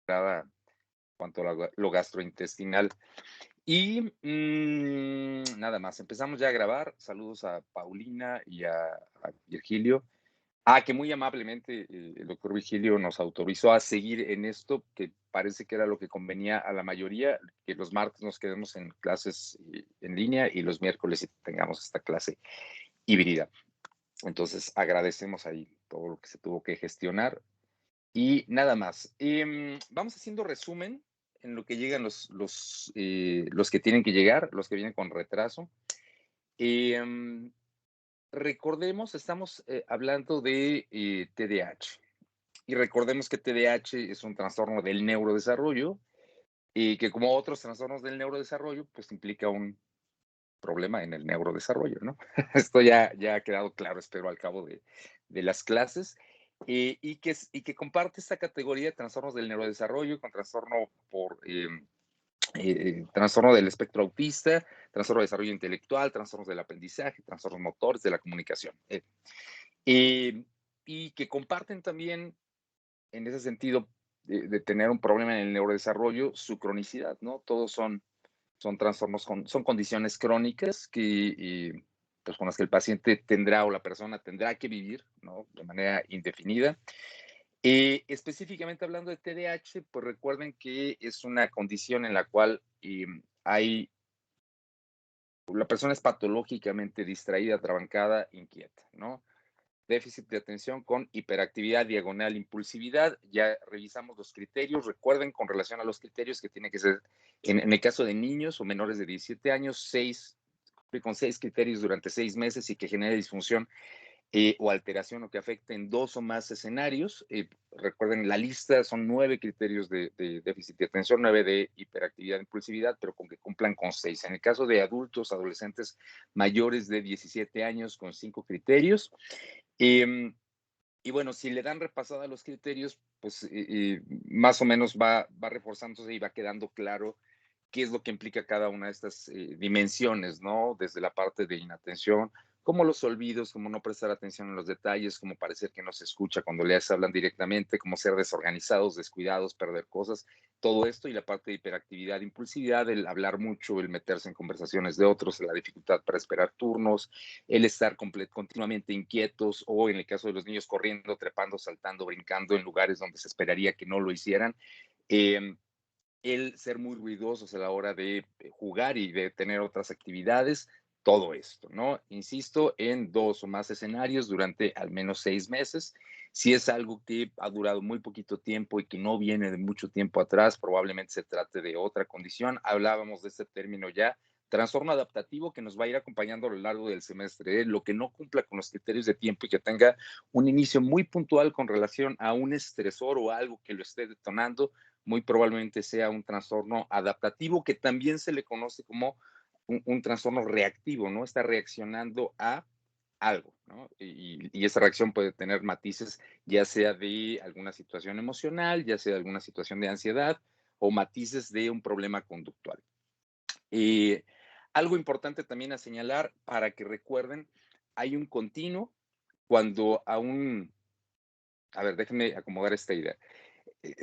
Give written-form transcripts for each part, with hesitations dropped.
en cuanto a lo gastrointestinal. Y nada más, empezamos ya a grabar. Saludos a Paulina y a Virgilio. Que muy amablemente el doctor Vigilio nos autorizó a seguir en esto, que parece que era lo que convenía a la mayoría, que los martes nos quedemos en clases en línea y los miércoles tengamos esta clase híbrida. Entonces agradecemos ahí todo lo que se tuvo que gestionar y nada más. Vamos haciendo resumen en lo que llegan los que tienen que llegar, los que vienen con retraso. Em, Recordemos, estamos hablando de TDAH. Y recordemos que TDAH es un trastorno del neurodesarrollo y que como otros trastornos del neurodesarrollo, pues implica un problema en el neurodesarrollo, ¿no? Esto ya ha quedado claro, espero, al cabo de las clases. Y que comparte esta categoría de trastornos del neurodesarrollo con trastorno del espectro autista, trastorno de desarrollo intelectual, trastornos del aprendizaje, trastornos motores, de la comunicación. Eh, y que comparten también en ese sentido de tener un problema en el neurodesarrollo, su cronicidad, ¿no? Todos son trastornos, son condiciones crónicas pues con las que el paciente tendrá o la persona tendrá que vivir, ¿no? De manera indefinida. Específicamente hablando de TDAH, pues recuerden que es una condición en la cual la persona es patológicamente distraída, trabancada, inquieta, ¿no? Déficit de atención con hiperactividad diagonal impulsividad. Ya revisamos los criterios. Recuerden con relación a los criterios que tiene que ser, en el caso de niños o menores de 17 años, con 6 criterios durante 6 meses y que genere disfunción o alteración o que afecte en 2 o más escenarios. Recuerden, la lista son 9 criterios de déficit de atención, 9 de hiperactividad e impulsividad, pero con que cumplan con 6. En el caso de adultos, adolescentes mayores de 17 años, con 5 criterios. Eh, y bueno, si le dan repasada los criterios, pues más o menos va reforzándose y va quedando claro qué es lo que implica cada una de estas dimensiones, ¿no? Desde la parte de inatención, como los olvidos, como no prestar atención en los detalles, como parecer que no se escucha cuando les hablan directamente, como ser desorganizados, descuidados, perder cosas, todo esto y la parte de hiperactividad, impulsividad, el hablar mucho, el meterse en conversaciones de otros, la dificultad para esperar turnos, el estar continuamente inquietos o en el caso de los niños corriendo, trepando, saltando, brincando en lugares donde se esperaría que no lo hicieran. Eh, el ser muy ruidosos a la hora de jugar y de tener otras actividades, todo esto, ¿no? Insisto, en 2 o más escenarios durante al menos 6 meses. Si es algo que ha durado muy poquito tiempo y que no viene de mucho tiempo atrás, probablemente se trate de otra condición. Hablábamos de este término ya, trastorno adaptativo que nos va a ir acompañando a lo largo del semestre. Lo que no cumpla con los criterios de tiempo y que tenga un inicio muy puntual con relación a un estresor o algo que lo esté detonando, muy probablemente sea un trastorno adaptativo que también se le conoce como un trastorno reactivo, ¿no? Está reaccionando a algo, ¿no? Y esa reacción puede tener matices, ya sea de alguna situación emocional, ya sea de alguna situación de ansiedad o matices de un problema conductual. Eh, Algo importante también a señalar para que recuerden, hay un continuo cuando a ver, déjenme acomodar esta idea.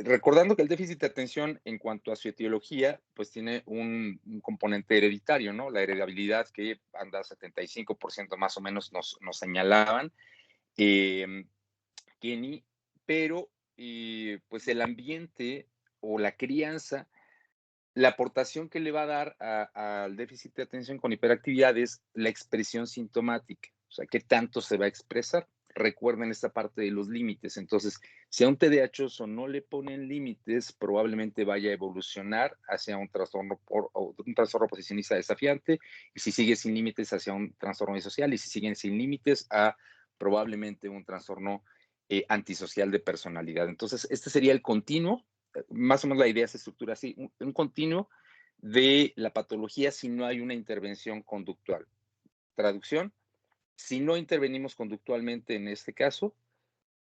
Recordando que el déficit de atención en cuanto a su etiología, pues tiene un componente hereditario, ¿no? La heredabilidad que anda 75% más o menos nos señalaban, eh, Kenny, pero pues el ambiente o la crianza, la aportación que le va a dar al déficit de atención con hiperactividad es la expresión sintomática, o sea, qué tanto se va a expresar. Recuerden esta parte de los límites. Entonces, si a un TDAHoso no le ponen límites, probablemente vaya a evolucionar hacia un trastorno posicionista desafiante, y si sigue sin límites, hacia un trastorno disocial, y si siguen sin límites, a probablemente un trastorno antisocial de personalidad. Entonces, este sería el continuo. Más o menos la idea se estructura así, un continuo de la patología si no hay una intervención conductual. Traducción, si no intervenimos conductualmente en este caso,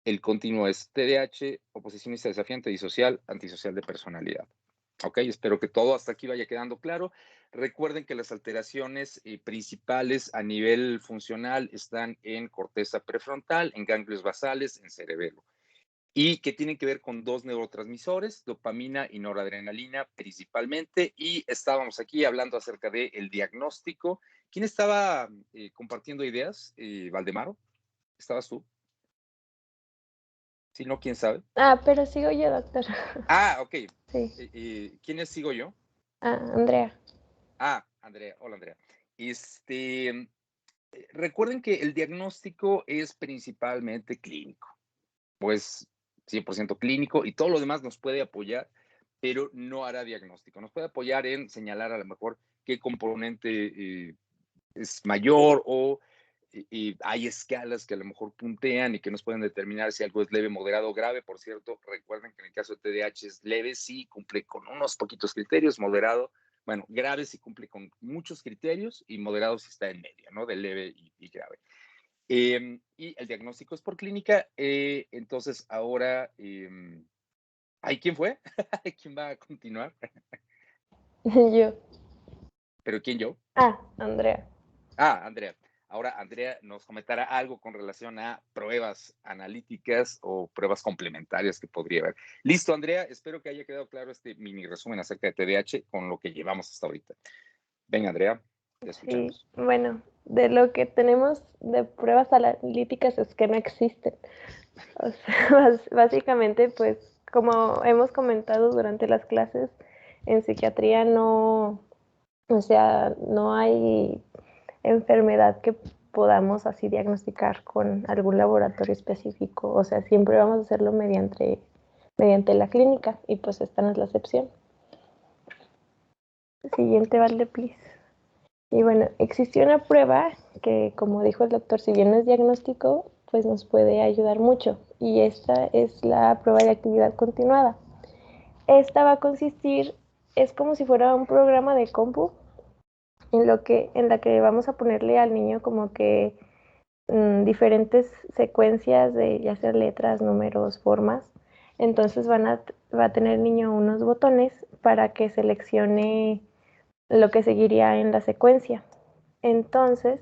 el continuo es TDAH, oposicionista desafiante, disocial, antisocial de personalidad. Ok, espero que todo hasta aquí vaya quedando claro. Recuerden que las alteraciones principales a nivel funcional están en corteza prefrontal, en ganglios basales, en cerebelo. y que tienen que ver con dos neurotransmisores, dopamina y noradrenalina principalmente. Y estábamos aquí hablando acerca del diagnóstico. ¿Quién estaba compartiendo ideas? Valdemaro, ¿estabas tú? Si no, ¿quién sabe? Ah, pero sigo yo, doctor. Ah, ok. Sí. ¿Quiénes sigo yo? Ah, Andrea. Ah, Andrea. Hola, Andrea. Recuerden que el diagnóstico es principalmente clínico, pues 100% clínico y todo lo demás nos puede apoyar, pero no hará diagnóstico. Nos puede apoyar en señalar a lo mejor qué componente es mayor o hay escalas que a lo mejor puntean y que nos pueden determinar si algo es leve, moderado o grave. Por cierto, recuerden que en el caso de TDAH es leve, sí cumple con unos poquitos criterios, moderado, bueno, grave sí cumple con muchos criterios y moderado sí está en medio, ¿no? De leve y grave. Y el diagnóstico es por clínica. Entonces, ahora, ¿hay quién fue? ¿Quién va a continuar? Yo. ¿Pero quién yo? Ah, Andrea. Ah, Andrea. Ahora, Andrea nos comentará algo con relación a pruebas analíticas o pruebas complementarias que podría haber. Listo, Andrea. Espero que haya quedado claro este mini resumen acerca de TDAH con lo que llevamos hasta ahorita. Venga, Andrea, te Sí, escuchamos. bueno, de lo que tenemos de pruebas analíticas es que no existen. O sea, básicamente, pues, como hemos comentado durante las clases, en psiquiatría no, o sea, no hay enfermedad que podamos así diagnosticar con algún laboratorio específico. O sea, siempre vamos a hacerlo mediante la clínica y pues esta no es la excepción. Siguiente, Valde, please. Y bueno, existió una prueba que, como dijo el doctor, si bien no es diagnóstico, pues nos puede ayudar mucho. Y esta es la prueba de actividad continuada. Esta va a consistir, es como si fuera un programa de compu, en la que vamos a ponerle al niño como que diferentes secuencias de ya sea letras, números, formas. Entonces va a tener el niño unos botones para que seleccione lo que seguiría en la secuencia. Entonces,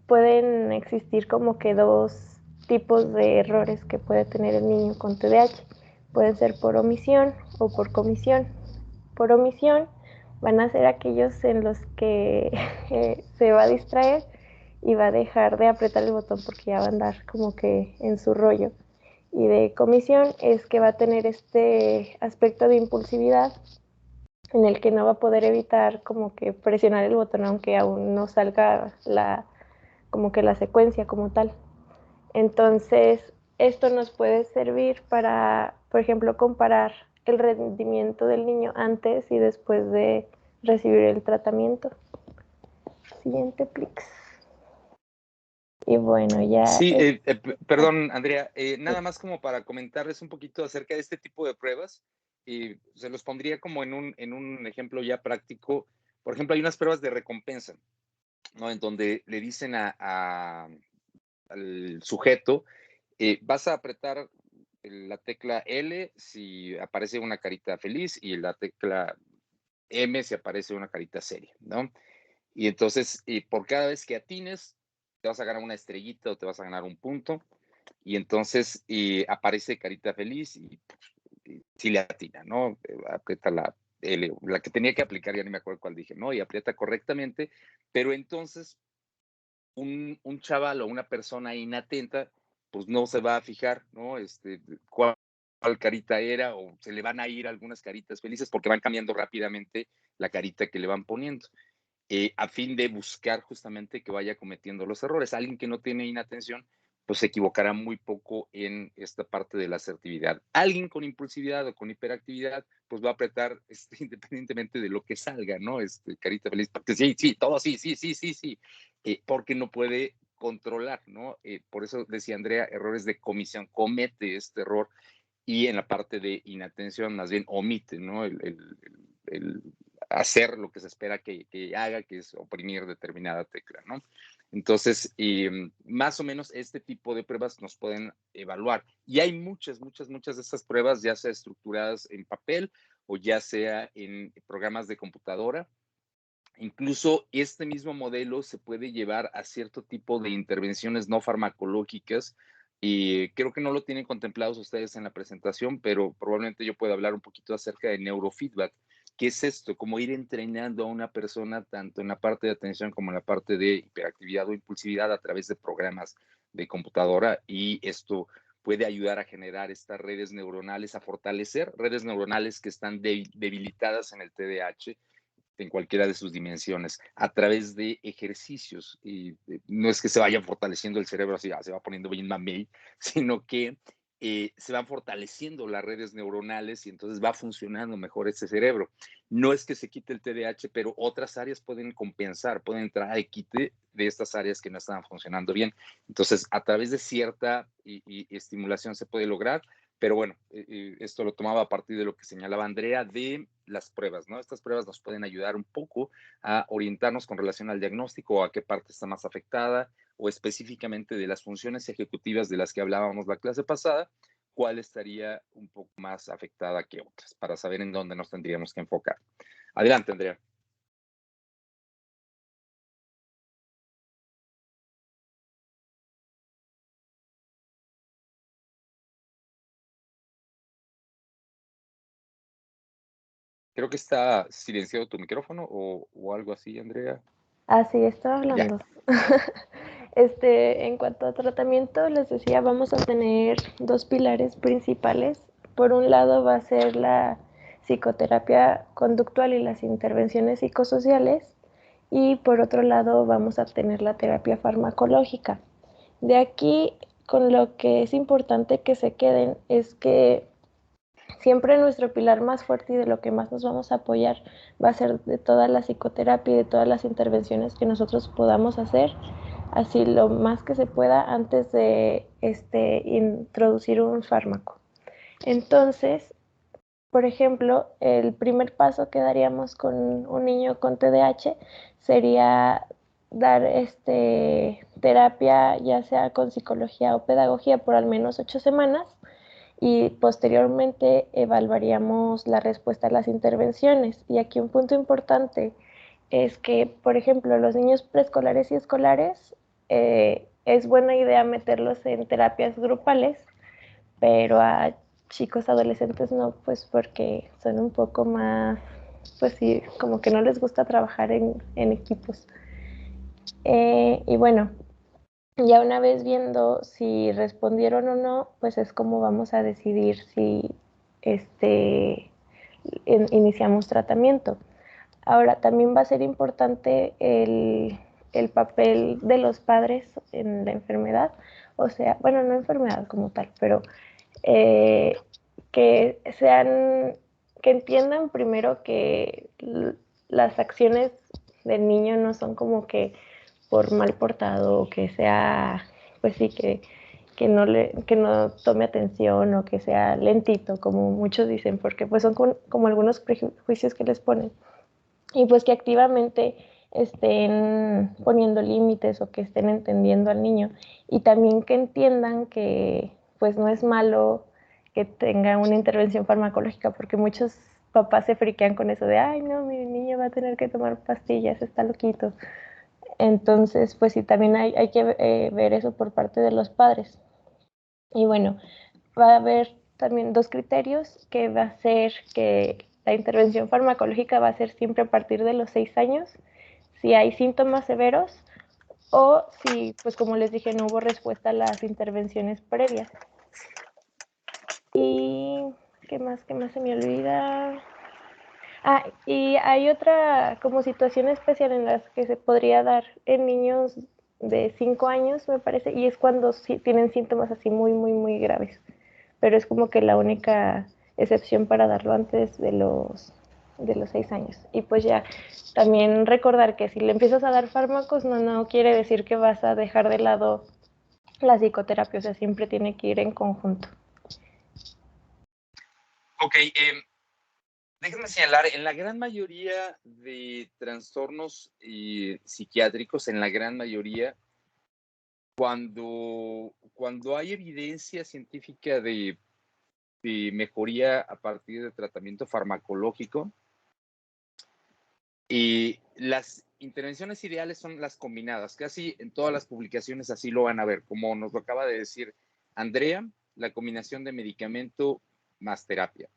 pueden existir como que dos tipos de errores que puede tener el niño con TDAH. Pueden ser por omisión o por comisión. Por omisión van a ser aquellos en los que se va a distraer y va a dejar de apretar el botón porque ya va a andar como que en su rollo. Y de comisión es que va a tener este aspecto de impulsividad en el que no va a poder evitar como que presionar el botón aunque aún no salga como que la secuencia como tal. Entonces, esto nos puede servir para, por ejemplo, comparar el rendimiento del niño antes y después de recibir el tratamiento. Siguiente, Plix. Y bueno, ya. Sí, perdón, Andrea, nada más como para comentarles un poquito acerca de este tipo de pruebas, se los pondría como en un ejemplo ya práctico. Por ejemplo, hay unas pruebas de recompensa, ¿no? En donde le dicen al sujeto, vas a apretar la tecla L si aparece una carita feliz y la tecla M si aparece una carita seria, ¿no? Y entonces, por cada vez que atines, te vas a ganar una estrellita o te vas a ganar un punto. Y entonces aparece carita feliz y sí le atina, ¿no? Aprieta la L, la que tenía que aplicar, ya ni me acuerdo cuál dije, ¿no? Y aprieta correctamente, pero entonces un chaval o una persona inatenta, pues no se va a fijar, ¿no? Cuál carita era o se le van a ir algunas caritas felices porque van cambiando rápidamente la carita que le van poniendo. A fin de buscar justamente que vaya cometiendo los errores. Alguien que no tiene inatención, pues se equivocará muy poco en esta parte de la asertividad. Alguien con impulsividad o con hiperactividad, pues va a apretar independientemente de lo que salga, ¿no? Carita feliz, porque sí, sí, todo sí, sí, sí, sí, sí, porque no puede controlar, ¿no? Por eso decía Andrea, errores de comisión, comete este error y en la parte de inatención más bien omite, ¿no? El hacer lo que se espera que haga, que es oprimir determinada tecla, ¿no? Entonces, más o menos este tipo de pruebas nos pueden evaluar. Y hay muchas, muchas, muchas de estas pruebas, ya sea estructuradas en papel o ya sea en programas de computadora. Incluso este mismo modelo se puede llevar a cierto tipo de intervenciones no farmacológicas Y creo que no lo tienen contemplados ustedes en la presentación, pero probablemente yo pueda hablar un poquito acerca de neurofeedback. ¿Qué es esto? Cómo ir entrenando a una persona tanto en la parte de atención como en la parte de hiperactividad o impulsividad a través de programas de computadora, y esto puede ayudar a generar estas redes neuronales, a fortalecer redes neuronales que están debilitadas en el TDAH en cualquiera de sus dimensiones, a través de ejercicios. Y no es que se vaya fortaleciendo el cerebro así, se va poniendo bien mamey, sino que se van fortaleciendo las redes neuronales y entonces va funcionando mejor ese cerebro. No es que se quite el TDAH, pero otras áreas pueden compensar, pueden entrar al quite de estas áreas que no estaban funcionando bien. Entonces, a través de cierta estimulación se puede lograr, pero bueno, esto lo tomaba a partir de lo que señalaba Andrea de las pruebas, ¿no? Estas pruebas nos pueden ayudar un poco a orientarnos con relación al diagnóstico o a qué parte está más afectada, o específicamente de las funciones ejecutivas de las que hablábamos la clase pasada, cuál estaría un poco más afectada que otras, para saber en dónde nos tendríamos que enfocar. Adelante, Andrea. Creo que está silenciado tu micrófono o algo así, Andrea. Así estaba Ya. hablando. En cuanto a tratamiento, les decía, vamos a tener dos pilares principales. Por un lado va a ser la psicoterapia conductual y las intervenciones psicosociales, y por otro lado vamos a tener la terapia farmacológica. De aquí, con lo que es importante que se queden es que siempre nuestro pilar más fuerte y de lo que más nos vamos a apoyar va a ser de toda la psicoterapia y de todas las intervenciones que nosotros podamos hacer, así lo más que se pueda antes de introducir un fármaco. Entonces, por ejemplo, el primer paso que daríamos con un niño con TDAH sería dar terapia, ya sea con psicología o pedagogía, por al menos 8 semanas, y posteriormente evaluaríamos la respuesta a las intervenciones. Y aquí un punto importante es que, por ejemplo, los niños preescolares y escolares, es buena idea meterlos en terapias grupales, pero a chicos adolescentes no, pues porque son un poco más, pues sí, como que no les gusta trabajar en equipos. Y bueno, ya una vez viendo si respondieron o no, pues es como vamos a decidir si iniciamos tratamiento. Ahora, también va a ser importante el papel de los padres en la enfermedad, o sea, bueno, no enfermedad como tal, pero eh, que que entiendan primero que las acciones del niño no son como que por mal portado o que sea, pues sí, que no tome atención o que sea lentito, como muchos dicen, porque pues son como algunos prejuicios que les ponen. Y pues que activamente estén poniendo límites o que estén entendiendo al niño, y también que entiendan que pues no es malo que tenga una intervención farmacológica, porque muchos papás se friquean con eso de, ay no, mi niño va a tener que tomar pastillas, está loquito. Entonces, pues sí, también hay que ver eso por parte de los padres. Y bueno, va a haber también dos criterios, que va a ser que la intervención farmacológica va a ser siempre a partir de los 6 años, si hay síntomas severos o si, pues como les dije, no hubo respuesta a las intervenciones previas. Y, qué más se me olvida? Ah, y hay otra como situación especial en las que se podría dar en niños de 5 años, me parece, y es cuando sí tienen síntomas así muy, muy, muy graves. Pero es como que la única excepción para darlo antes de los 6 años. Y pues ya, también recordar que si le empiezas a dar fármacos, no quiere decir que vas a dejar de lado la psicoterapia, o sea, siempre tiene que ir en conjunto. Ok, déjenme señalar, en la gran mayoría de trastornos psiquiátricos, en la gran mayoría, cuando hay evidencia científica de mejoría a partir de tratamiento farmacológico, y las intervenciones ideales son las combinadas. Casi en todas las publicaciones así lo van a ver, como nos lo acaba de decir Andrea, la combinación de medicamento más terapia.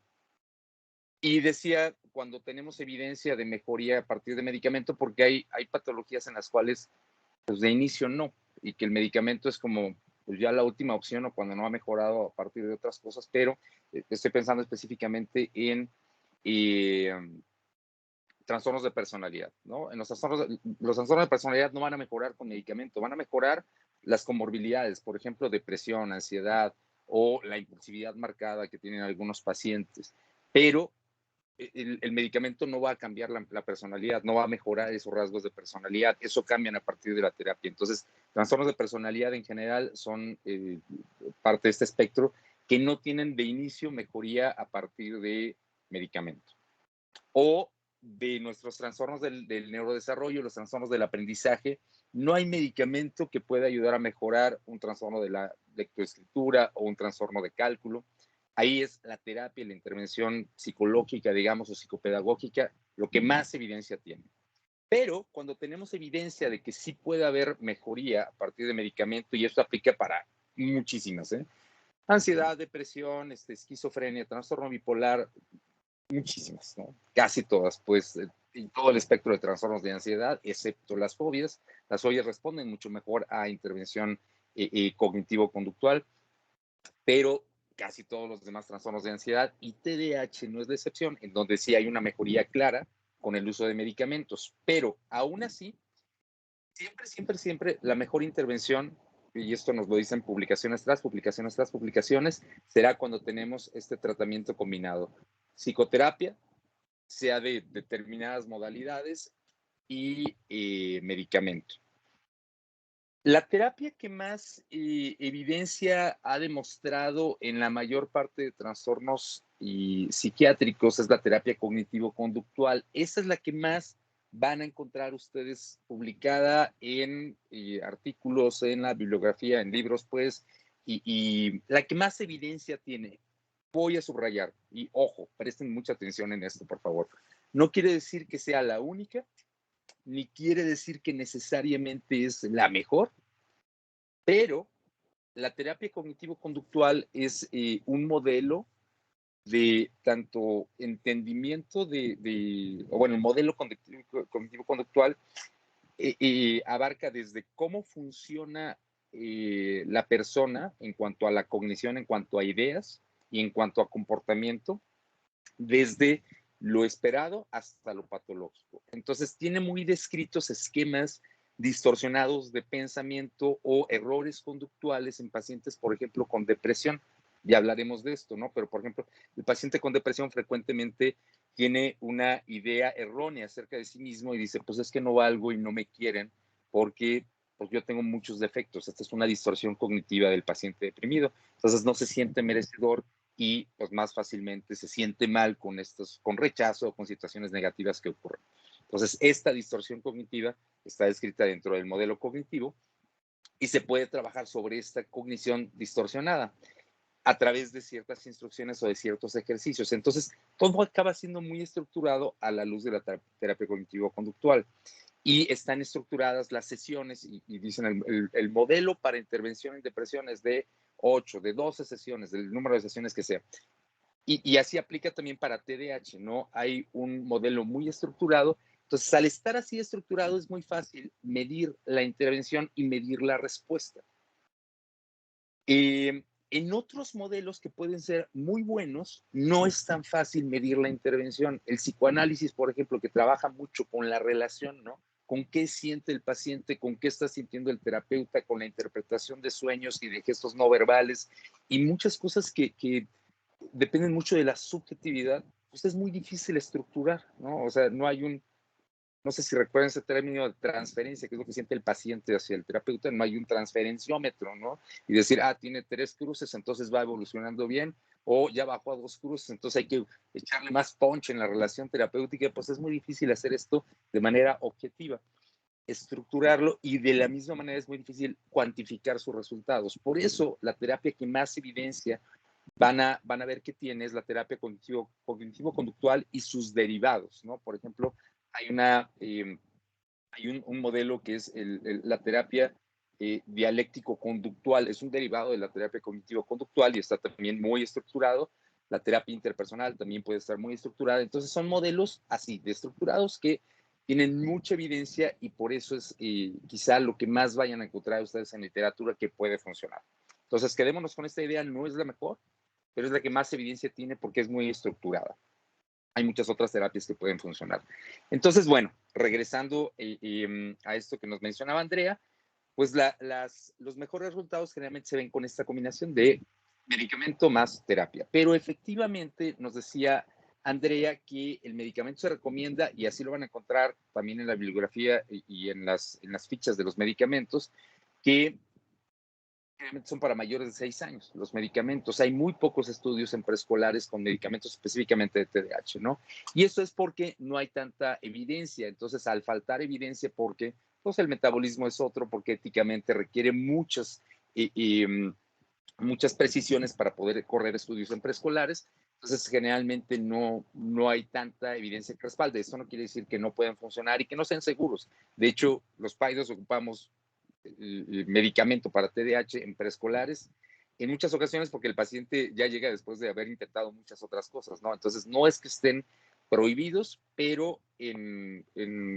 Y decía, cuando tenemos evidencia de mejoría a partir de medicamento, porque hay patologías en las cuales, pues de inicio no, y que el medicamento es como pues ya la última opción o cuando no ha mejorado a partir de otras cosas, pero estoy pensando específicamente en eh, trastornos de personalidad, ¿no? En los trastornos de personalidad no van a mejorar con medicamento, van a mejorar las comorbilidades, por ejemplo, depresión, ansiedad o la impulsividad marcada que tienen algunos pacientes, pero el medicamento no va a cambiar la personalidad, no va a mejorar esos rasgos de personalidad, eso cambian a partir de la terapia. Entonces, trastornos de personalidad en general son parte de este espectro que no tienen de inicio mejoría a partir de medicamento. O de nuestros trastornos del neurodesarrollo, los trastornos del aprendizaje, no hay medicamento que pueda ayudar a mejorar un trastorno de la lectoescritura o un trastorno de cálculo. Ahí es la terapia y la intervención psicológica, digamos, o psicopedagógica, lo que más evidencia tiene. Pero cuando tenemos evidencia de que sí puede haber mejoría a partir de medicamento, y esto aplica para muchísimas, ansiedad, depresión, esquizofrenia, trastorno bipolar, muchísimas, ¿no? Casi todas, pues, en todo el espectro de trastornos de ansiedad, excepto las fobias. Las fobias responden mucho mejor a intervención cognitivo-conductual, pero casi todos los demás trastornos de ansiedad y TDAH no es la excepción, en donde sí hay una mejoría clara con el uso de medicamentos, pero aún así, siempre, la mejor intervención, y esto nos lo dicen publicaciones tras publicaciones tras publicaciones, será cuando tenemos este tratamiento combinado. Psicoterapia, sea de determinadas modalidades y medicamento. La terapia que más evidencia ha demostrado en la mayor parte de trastornos psiquiátricos es la terapia cognitivo-conductual. Esa es la que más van a encontrar ustedes publicada en artículos, en la bibliografía, en libros, pues, y la que más evidencia tiene. Voy a subrayar, y ojo, presten mucha atención en esto, por favor. No quiere decir que sea la única, ni quiere decir que necesariamente es la mejor, pero la terapia cognitivo-conductual es un modelo de tanto entendimiento o bueno, el modelo cognitivo-conductual abarca desde cómo funciona la persona en cuanto a la cognición, en cuanto a ideas y en cuanto a comportamiento, desde lo esperado hasta lo patológico. Entonces, tiene muy descritos esquemas distorsionados de pensamiento o errores conductuales en pacientes, por ejemplo, con depresión. Ya hablaremos de esto, ¿no? Pero, por ejemplo, el paciente con depresión frecuentemente tiene una idea errónea acerca de sí mismo y dice, pues es que no valgo y no me quieren porque pues yo tengo muchos defectos. Esta es una distorsión cognitiva del paciente deprimido. Entonces no se siente merecedor y pues más fácilmente se siente mal con rechazo o con situaciones negativas que ocurren. Entonces, esta distorsión cognitiva está descrita dentro del modelo cognitivo y se puede trabajar sobre esta cognición distorsionada a través de ciertas instrucciones o de ciertos ejercicios. Entonces, todo acaba siendo muy estructurado a la luz de la terapia cognitivo-conductual. Y están estructuradas las sesiones y dicen el modelo para intervención en depresión es de 8, de 12 sesiones, del número de sesiones que sea. Y así aplica también para TDAH, ¿no? Hay un modelo muy estructurado. Entonces, al estar así estructurado, es muy fácil medir la intervención y medir la respuesta. En otros modelos que pueden ser muy buenos, no es tan fácil medir la intervención. El psicoanálisis, por ejemplo, que trabaja mucho con la relación, ¿no? Con qué siente el paciente, con qué está sintiendo el terapeuta, con la interpretación de sueños y de gestos no verbales y muchas cosas que dependen mucho de la subjetividad, pues es muy difícil estructurar, ¿no? O sea, no sé si recuerdan ese término de transferencia, que es lo que siente el paciente hacia el terapeuta, no hay un transferenciómetro, ¿no? Y decir, tiene 3 cruces, entonces va evolucionando bien, o ya bajó a 2 cruces, entonces hay que echarle más punch en la relación terapéutica, pues es muy difícil hacer esto de manera objetiva, estructurarlo, y de la misma manera es muy difícil cuantificar sus resultados. Por eso, la terapia que más evidencia van a ver que tiene es la terapia cognitivo-conductual y sus derivados, ¿no? Por ejemplo, hay un modelo que es la terapia dialéctico-conductual, es un derivado de la terapia cognitivo-conductual y está también muy estructurado. La terapia interpersonal también puede estar muy estructurada. Entonces son modelos así, de estructurados que tienen mucha evidencia y por eso es quizá lo que más vayan a encontrar ustedes en literatura que puede funcionar. Entonces quedémonos con esta idea, no es la mejor, pero es la que más evidencia tiene porque es muy estructurada. Hay muchas otras terapias que pueden funcionar. Entonces, bueno, regresando a esto que nos mencionaba Andrea, pues los mejores resultados generalmente se ven con esta combinación de medicamento más terapia. Pero efectivamente nos decía Andrea que el medicamento se recomienda, y así lo van a encontrar también en la bibliografía y en las fichas de los medicamentos, que son para mayores de 6 años los medicamentos. Hay muy pocos estudios en preescolares con medicamentos específicamente de TDAH, ¿no? Y eso es porque no hay tanta evidencia. Entonces, al faltar evidencia, porque pues el metabolismo es otro, porque éticamente requiere muchas precisiones para poder correr estudios en preescolares. Entonces, generalmente no hay tanta evidencia que respalde. Esto no quiere decir que no puedan funcionar y que no sean seguros. De hecho, los PAIDOS ocupamos el medicamento para TDAH en preescolares en muchas ocasiones porque el paciente ya llega después de haber intentado muchas otras cosas, ¿no? Entonces, no es que estén prohibidos, pero en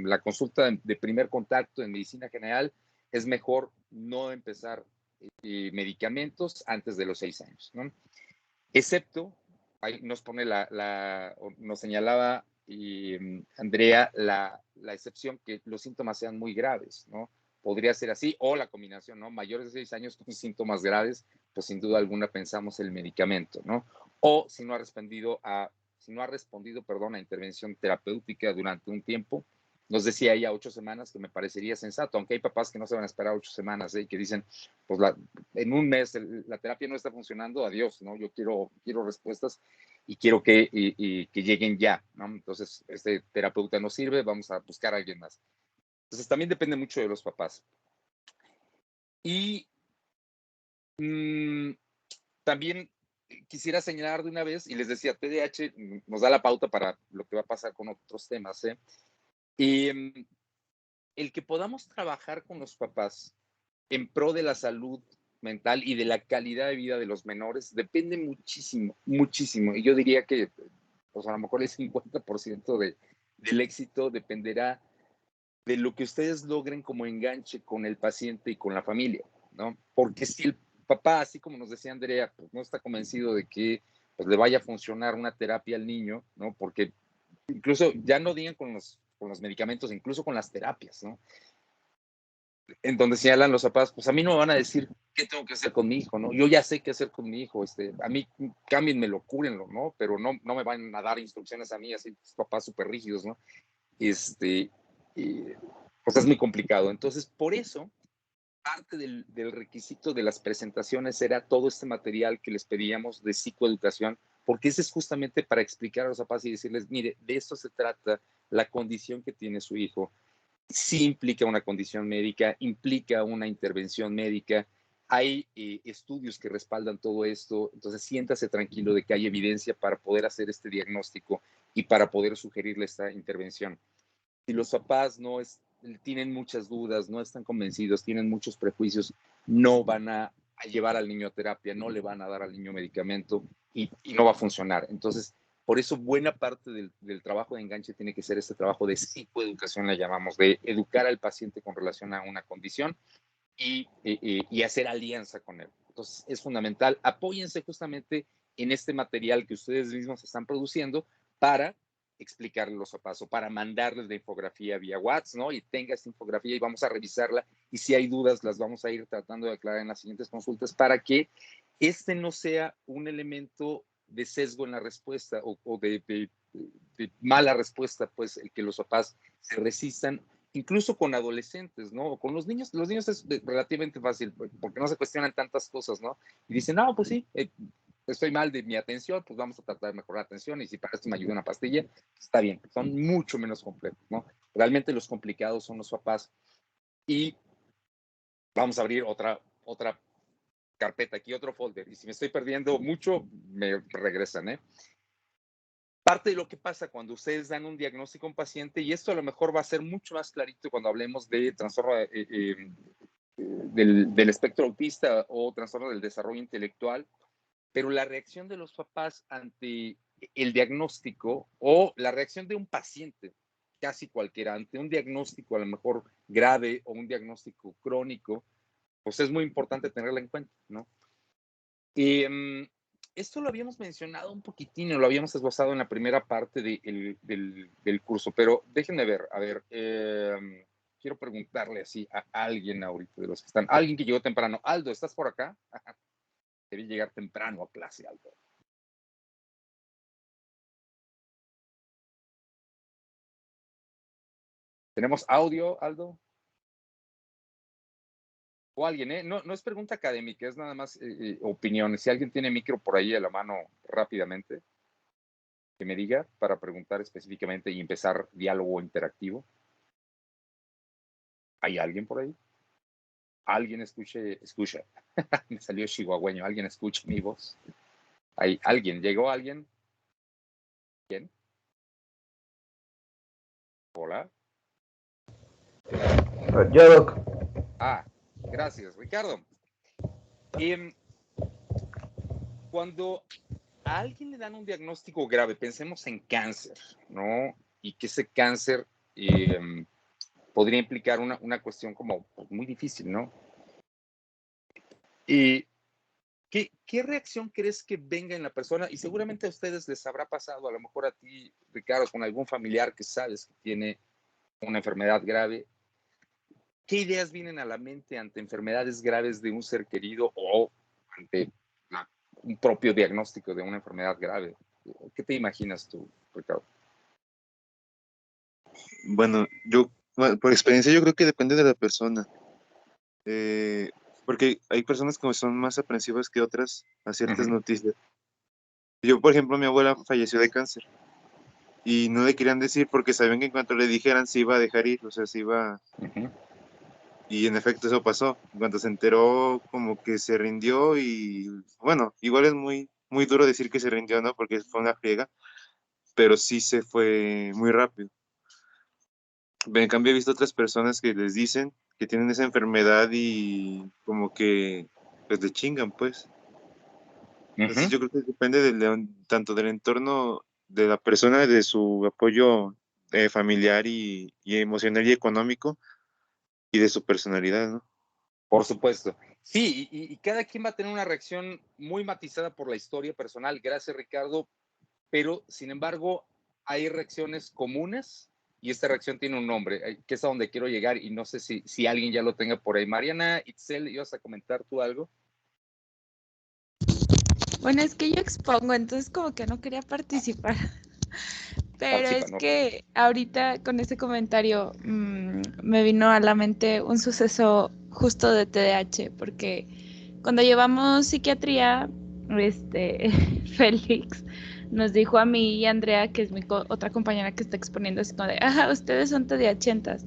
la consulta de primer contacto en medicina general es mejor no empezar medicamentos antes de los 6 años, ¿no? Excepto, ahí nos pone nos señalaba Andrea la excepción que los síntomas sean muy graves, ¿no? Podría ser así, o la combinación, ¿no? Mayores de 6 años con síntomas graves, pues sin duda alguna pensamos el medicamento, ¿no? O si no ha respondido a intervención terapéutica durante un tiempo, nos decía ella 8 semanas, que me parecería sensato, aunque hay papás que no se van a esperar 8 semanas, y que dicen, pues en un mes la terapia no está funcionando, adiós, ¿no? Yo quiero respuestas y quiero que lleguen ya, ¿no? Entonces, este terapeuta no sirve, vamos a buscar a alguien más. Entonces, también depende mucho de los papás. Y también quisiera señalar de una vez, y les decía, TDAH nos da la pauta para lo que va a pasar con otros temas, ¿eh? Y el que podamos trabajar con los papás en pro de la salud mental y de la calidad de vida de los menores depende muchísimo, muchísimo. Y yo diría que pues a lo mejor el 50% del éxito dependerá de lo que ustedes logren como enganche con el paciente y con la familia, ¿no? Porque si el papá, así como nos decía Andrea, pues no está convencido de que pues, le vaya a funcionar una terapia al niño, ¿no? Porque incluso ya no digan con los medicamentos, incluso con las terapias, ¿no? En donde señalan los papás, pues a mí no me van a decir qué tengo que hacer con mi hijo, ¿no? Yo ya sé qué hacer con mi hijo, a mí cámbienmelo, cúrenlo, ¿no? Pero no me van a dar instrucciones a mí, así, papás súper rígidos, ¿no? Pues es muy complicado. Entonces, por eso, parte del requisito de las presentaciones era todo este material que les pedíamos de psicoeducación, porque ese es justamente para explicar a los papás y decirles, mire, de esto se trata la condición que tiene su hijo, sí implica una condición médica, implica una intervención médica. Hay estudios que respaldan todo esto, entonces siéntase tranquilo de que hay evidencia para poder hacer este diagnóstico y para poder sugerirle esta intervención. Si los papás tienen muchas dudas, no están convencidos, tienen muchos prejuicios, no van a llevar al niño a terapia, no le van a dar al niño medicamento y no va a funcionar. Entonces, por eso buena parte del trabajo de enganche tiene que ser este trabajo de psicoeducación, le llamamos, de educar al paciente con relación a una condición y hacer alianza con él. Entonces, es fundamental. Apóyense justamente en este material que ustedes mismos están produciendo para explicarle los pasos, para mandarles la infografía vía WhatsApp, ¿no? Y tenga esta infografía y vamos a revisarla. Y si hay dudas, las vamos a ir tratando de aclarar en las siguientes consultas para que este no sea un elemento de sesgo en la respuesta o de mala respuesta, pues el que los papás se resistan, incluso con adolescentes, ¿no? Con los niños es relativamente fácil, porque no se cuestionan tantas cosas, ¿no? Y dicen, no, pues sí, estoy mal de mi atención, pues vamos a tratar de mejorar la atención y si para esto me ayuda una pastilla, está bien, son mucho menos complejos, ¿no? Realmente los complicados son los papás y vamos a abrir otra carpeta aquí, otro folder, y si me estoy perdiendo mucho, me regresan, ¿eh? Parte de lo que pasa cuando ustedes dan un diagnóstico a un paciente, y esto a lo mejor va a ser mucho más clarito cuando hablemos de trastorno del espectro autista o trastorno del desarrollo intelectual, pero la reacción de los papás ante el diagnóstico o la reacción de un paciente, casi cualquiera, ante un diagnóstico a lo mejor grave o un diagnóstico crónico, pues es muy importante tenerla en cuenta, ¿no? Y esto lo habíamos mencionado un poquitín, lo habíamos esbozado en la primera parte del curso, pero déjenme ver, a ver, quiero preguntarle así a alguien ahorita de los que están, alguien que llegó temprano. Aldo, ¿estás por acá? Debí llegar temprano a clase, Aldo. ¿Tenemos audio, Aldo? O alguien, ¿eh? No, no es pregunta académica, es nada más opiniones. Si alguien tiene micro por ahí a la mano rápidamente, que me diga para preguntar específicamente y empezar diálogo interactivo. ¿Hay alguien por ahí? ¿Alguien escucha? Me salió chihuahueño. ¿Alguien escucha mi voz? ¿Hay alguien? ¿Llegó alguien? ¿Quién? ¿Hola? Yo, Doc. Ah, gracias, Ricardo. Cuando a alguien le dan un diagnóstico grave, pensemos en cáncer, ¿no? Y que ese cáncer podría implicar una cuestión como pues, muy difícil, ¿no? Y ¿qué reacción crees que venga en la persona? Y seguramente a ustedes les habrá pasado, a lo mejor a ti, Ricardo, con algún familiar que sabes que tiene una enfermedad grave. ¿Qué ideas vienen a la mente ante enfermedades graves de un ser querido o ante un propio diagnóstico de una enfermedad grave? ¿Qué te imaginas tú, Ricardo? Bueno, por experiencia, yo creo que depende de la persona. Porque hay personas que son más aprensivas que otras a ciertas noticias. Yo, por ejemplo, mi abuela falleció de cáncer y no le querían decir porque sabían que en cuanto le dijeran se iba a dejar ir, o sea, se iba. Y en efecto eso pasó. En cuanto se enteró, como que se rindió y, bueno, igual es muy, muy duro decir que se rindió, ¿no? Porque fue una friega, pero sí se fue muy rápido. En cambio, he visto otras personas que les dicen que tienen esa enfermedad y como que pues le chingan, pues. Entonces yo creo que depende tanto del entorno de la persona, de su apoyo familiar y emocional y económico y de su personalidad, ¿no? Por supuesto. Sí, y cada quien va a tener una reacción muy matizada por la historia personal. Gracias, Ricardo. Pero, sin embargo, hay reacciones comunes y esta reacción tiene un nombre, que es a donde quiero llegar y no sé si alguien ya lo tenga por ahí. Mariana, Itzel, ¿ibas a comentar tú algo? Bueno, es que yo expongo, entonces como que no quería participar. Pero Participa, es ¿no? que ahorita con ese comentario me vino a la mente un suceso justo de TDAH, porque cuando llevamos psiquiatría, Félix nos dijo a mí y a Andrea, que es mi otra compañera que está exponiendo, así como de, ajá, ustedes son TDAHentas.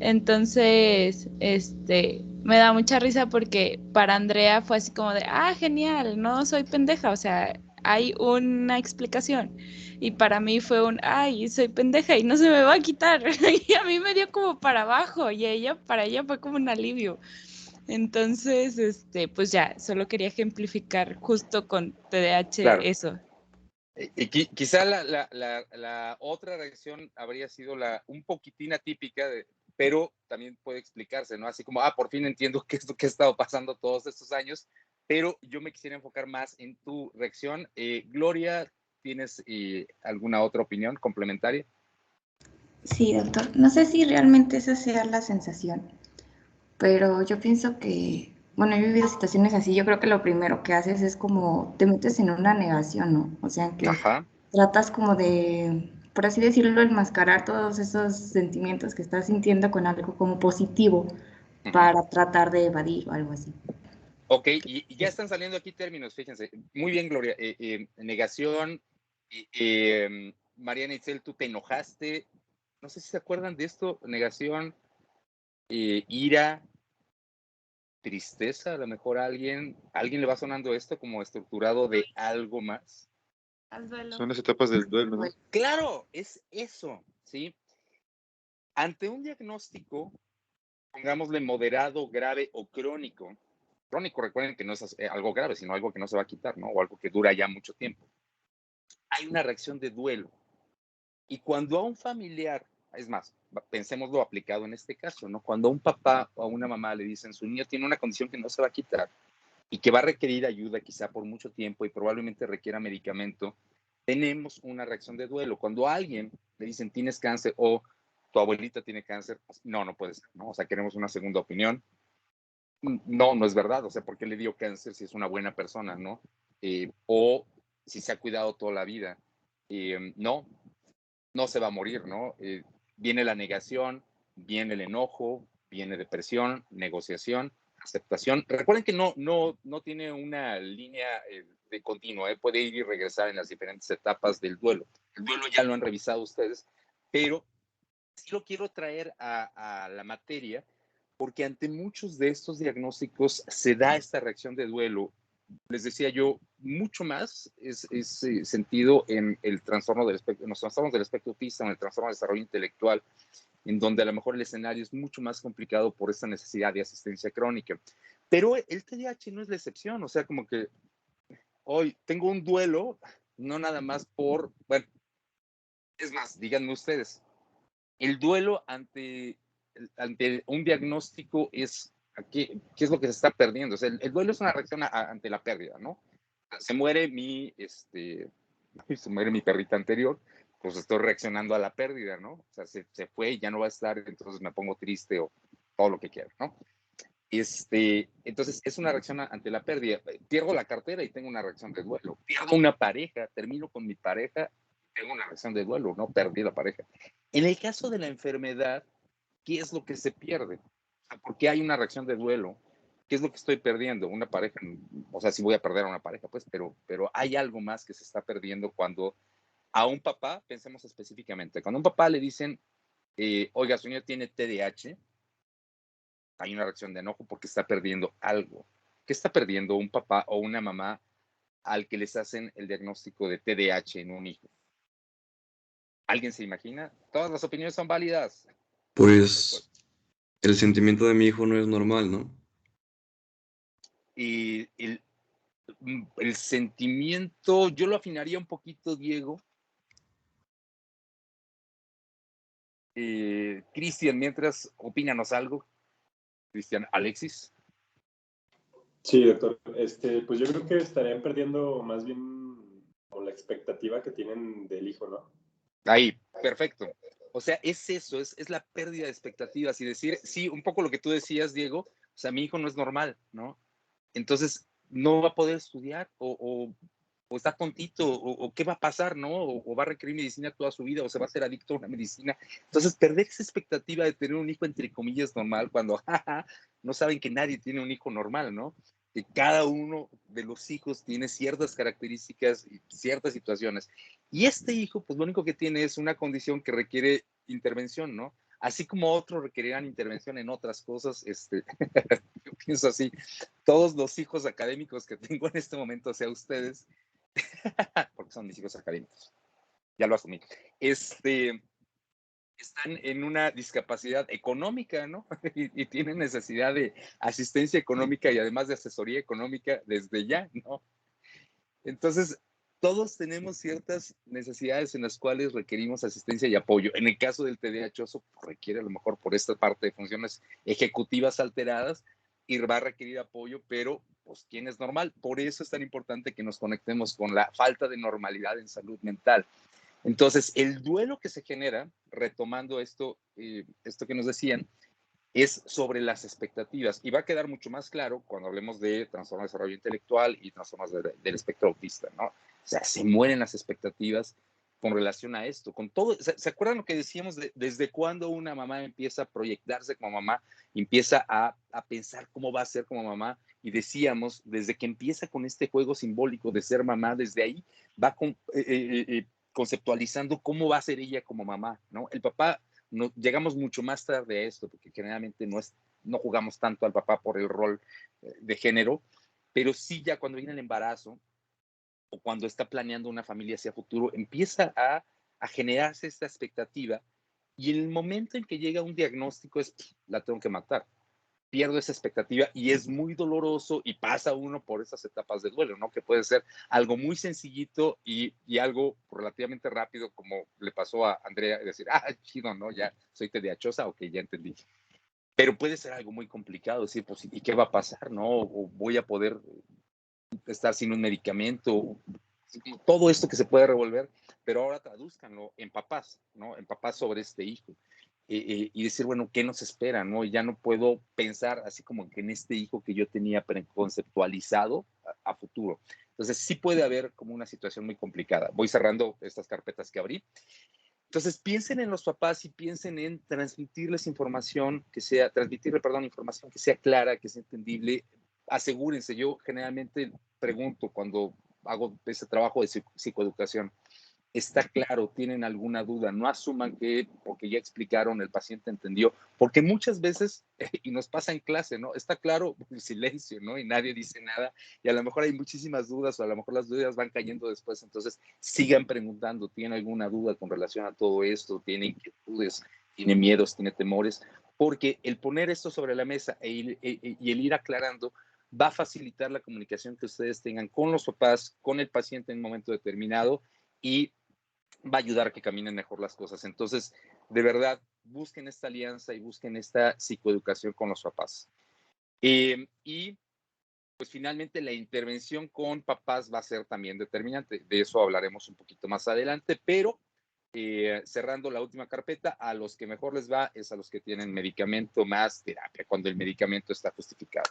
Entonces, me da mucha risa porque para Andrea fue así como de, ah, genial, no soy pendeja, o sea, hay una explicación. Y para mí fue un, ay, soy pendeja y no se me va a quitar. Y a mí me dio como para abajo y para ella fue como un alivio. Entonces, pues ya, solo quería ejemplificar justo con TDAH Claro. eso. Y quizá la otra reacción habría sido un poquitín atípica, pero también puede explicarse, ¿no? Así como, por fin entiendo qué es lo que ha estado pasando todos estos años, pero yo me quisiera enfocar más en tu reacción. Gloria, ¿tienes alguna otra opinión complementaria? Sí, doctor. No sé si realmente esa sea la sensación, pero yo pienso que, bueno, he vivido situaciones así, yo creo que lo primero que haces es como te metes en una negación, ¿no? O sea, que Ajá. tratas como de, por así decirlo, enmascarar todos esos sentimientos que estás sintiendo con algo como positivo para tratar de evadir o algo así. Ok, y ya están saliendo aquí términos, fíjense. Muy bien, Gloria. Negación. Mariana Itzel, tú te enojaste. No sé si se acuerdan de esto. Negación, ira, tristeza. A lo mejor a alguien le va sonando esto como estructurado de algo más. Al duelo. Son las etapas del duelo, ¿no? Claro, es eso, ¿sí? Ante un diagnóstico, pongámosle moderado, grave o crónico. Crónico, recuerden que no es algo grave, sino algo que no se va a quitar, ¿no? O algo que dura ya mucho tiempo. Hay una reacción de duelo. Y cuando a un familiar, es más, pensémoslo aplicado en este caso, ¿no? Cuando a un papá o a una mamá le dicen su niño tiene una condición que no se va a quitar y que va a requerir ayuda quizá por mucho tiempo y probablemente requiera medicamento, tenemos una reacción de duelo. Cuando a alguien le dicen tienes cáncer o tu abuelita tiene cáncer, no, no puede ser, ¿no? O sea, queremos una segunda opinión. No, no es verdad, o sea, ¿por qué le dio cáncer si es una buena persona, no? O si se ha cuidado toda la vida. No, no se va a morir, ¿no? Viene la negación, viene el enojo, viene depresión, negociación, aceptación. Recuerden que no tiene una línea de continua, puede ir y regresar en las diferentes etapas del duelo. El duelo ya lo han revisado ustedes, pero sí lo quiero traer a la materia porque ante muchos de estos diagnósticos se da esta reacción de duelo. Les decía yo, mucho más es sentido en el trastorno del espectro, en los trastornos del espectro autista, en el trastorno de desarrollo intelectual, en donde a lo mejor el escenario es mucho más complicado por esta necesidad de asistencia crónica. Pero el TDAH no es la excepción, o sea, como que hoy tengo un duelo, no nada más por, bueno, es más, díganme ustedes, el duelo ante un diagnóstico es ¿qué es lo que se está perdiendo? O sea, el duelo es una reacción ante la pérdida, ¿no? Se muere se muere mi perrita anterior, pues estoy reaccionando a la pérdida, ¿no? O sea, se fue y ya no va a estar, entonces me pongo triste o todo lo que quiera, ¿no? Entonces es una reacción ante la pérdida. Pierdo la cartera y tengo una reacción de duelo. Pierdo una pareja, termino con mi pareja, tengo una reacción de duelo, ¿no? Perdí la pareja. En el caso de la enfermedad, ¿qué es lo que se pierde? O sea, ¿por qué hay una reacción de duelo? ¿Qué es lo que estoy perdiendo? Una pareja, o sea, sí voy a perder a una pareja, pues, pero hay algo más que se está perdiendo cuando a un papá, pensemos específicamente, cuando a un papá le dicen, oiga, su niño tiene TDAH, hay una reacción de enojo porque está perdiendo algo. ¿Qué está perdiendo un papá o una mamá al que les hacen el diagnóstico de TDAH en un hijo? ¿Alguien se imagina? Todas las opiniones son válidas. Pues el sentimiento de mi hijo no es normal, ¿no? Y el sentimiento, yo lo afinaría un poquito, Diego. Cristian, mientras, opínanos algo. Cristian, Alexis. Sí, doctor. Pues yo creo que estarían perdiendo más bien como la expectativa que tienen del hijo, ¿no? Ahí, perfecto. O sea, es eso, es la pérdida de expectativas y decir, sí, un poco lo que tú decías, Diego, o sea, mi hijo no es normal, ¿no? Entonces, no va a poder estudiar o está tontito o qué va a pasar, ¿no? O va a requerir medicina toda su vida o se va a hacer adicto a una medicina. Entonces, perder esa expectativa de tener un hijo, entre comillas, normal, cuando jaja, no saben que nadie tiene un hijo normal, ¿no? Que cada uno de los hijos tiene ciertas características y ciertas situaciones. Y este hijo, pues lo único que tiene es una condición que requiere intervención, ¿no? Así como otros requerirán intervención en otras cosas, yo pienso así, todos los hijos académicos que tengo en este momento, sea ustedes, porque son mis hijos académicos, ya lo asumí, están en una discapacidad económica, ¿no? y tienen necesidad de asistencia económica y además de asesoría económica desde ya, ¿no? Entonces, todos tenemos ciertas necesidades en las cuales requerimos asistencia y apoyo. En el caso del TDAH, requiere a lo mejor por esta parte de funciones ejecutivas alteradas y va a requerir apoyo, pero pues ¿quién es normal? Por eso es tan importante que nos conectemos con la falta de normalidad en salud mental. Entonces, el duelo que se genera, retomando esto que nos decían, es sobre las expectativas y va a quedar mucho más claro cuando hablemos de trastorno de desarrollo intelectual y trastornos del espectro autista, ¿no? O sea, se mueren las expectativas con relación a esto, con todo. ¿Se acuerdan lo que decíamos desde cuando una mamá empieza a proyectarse como mamá, empieza a pensar cómo va a ser como mamá? Y decíamos, desde que empieza con este juego simbólico de ser mamá, desde ahí va conceptualizando cómo va a ser ella como mamá, ¿no? El papá llegamos mucho más tarde a esto, porque generalmente no jugamos tanto al papá por el rol de género, pero sí ya cuando viene el embarazo o cuando está planeando una familia hacia futuro, empieza a generarse esta expectativa Y en el momento en que llega un diagnóstico es, la tengo que matar. Pierdo esa expectativa y es muy doloroso y pasa uno por esas etapas del duelo, ¿no? Que puede ser algo muy sencillito y algo relativamente rápido, como le pasó a Andrea, decir, chido, ¿no? Ya soy TDAHosa, ok, ya entendí. Pero puede ser algo muy complicado, decir, pues, ¿y qué va a pasar, no? ¿O voy a poder estar sin un medicamento? Todo esto que se puede revolver, pero ahora tradúzcanlo en papás, ¿no? En papás sobre este hijo. Y decir, bueno, ¿qué nos espera, no? Ya no puedo pensar así como que en este hijo que yo tenía preconceptualizado a futuro. Entonces, sí puede haber como una situación muy complicada. Voy cerrando estas carpetas que abrí. Entonces, piensen en los papás y piensen en transmitirles información información que sea clara, que sea entendible. Asegúrense, yo generalmente pregunto cuando hago ese trabajo de psicoeducación, ¿está claro? ¿Tienen alguna duda? No asuman que porque ya explicaron, el paciente entendió, porque muchas veces, y nos pasa en clase, ¿no? Está claro, el silencio, ¿no? Y nadie dice nada, y a lo mejor hay muchísimas dudas, o a lo mejor las dudas van cayendo después, entonces sigan preguntando, ¿tienen alguna duda con relación a todo esto? ¿Tienen inquietudes? ¿Tiene miedos? ¿Tiene temores? Porque el poner esto sobre la mesa y el ir aclarando va a facilitar la comunicación que ustedes tengan con los papás, con el paciente en un momento determinado, y va a ayudar a que caminen mejor las cosas. Entonces, de verdad, busquen esta alianza y busquen esta psicoeducación con los papás. Y pues finalmente la intervención con papás va a ser también determinante. De eso hablaremos un poquito más adelante, pero cerrando la última carpeta, a los que mejor les va es a los que tienen medicamento más terapia, cuando el medicamento está justificado.